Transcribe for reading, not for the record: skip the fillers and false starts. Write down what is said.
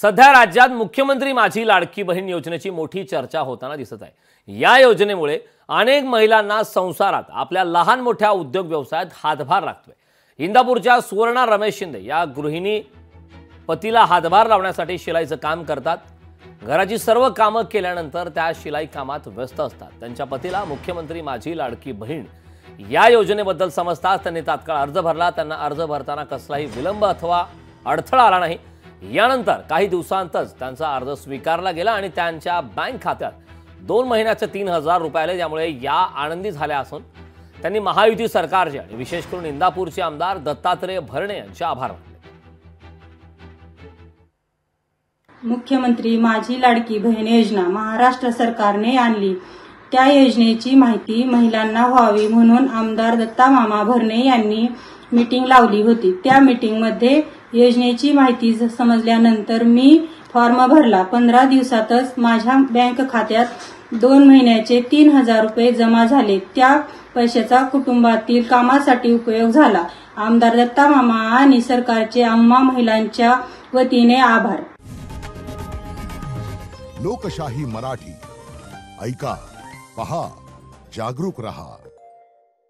सध्या राज्यात मुख्यमंत्री माझी लाडकी बहीण योजनेची मोठी चर्चा होताना दिसत आहे। या योजनेमुळे अनेक महिलांना संसारात आपल्या लहान मोठ्या उद्योग व्यवसायात हातभार लागतोय। इंदापूरच्या सुवर्णा रमेश शिंदे या गृहिणी पतीला हातभार लावण्यासाठी शिलाईचं काम करतात। घराची सर्व कामं केल्यानंतर त्या शिलाई कामात व्यस्त असतात। त्यांच्या पतीला मुख्यमंत्री माझी लाडकी बहीण या योजनेबद्दल समजताच त्यांनी तात्काळ अर्ज भरला। त्यांना अर्ज भरताना कसलाही विलंब अथवा अडथळा आला नाही। यानंतर काही दिवसांतच त्यांचा अर्ज स्वीकारला गेला आणि त्यांच्या बँक खात्यात 2 महिन्याचे 3000 रुपये आले। त्यामुळे या आनंदी झाल्या असून त्यांनी महायुती सरकारचे आणि विशेष करून इंदापूरचे आमदार दत्तात्रय भरणे यांचे आभार मानले। मुख्यमंत्री माझी लाडकी बहीण योजना महाराष्ट्र सरकारने आणली। त्या योजनेची माहिती महिलांना व्हावी म्हणून आमदार दत्तामामा भरणे यांनी मीटिंग लावली होती। त्या मीटिंगमध्ये योजनेची माहिती समजल्यानंतर मी फॉर्म भरला। 15 दिवसातच माझ्या बँक खात्यात 2 महिन्याचे 3000 रुपये जमा झाले। त्या पैशाचा कुटुंबातील कामासाठी उपयोग झाला। आमदार दत्तामामा आणि सरकारचे आम्हा महिलांच्या वतीने आभार। लोकशाही मराठी ऐका, पहा, जागरूक रहा।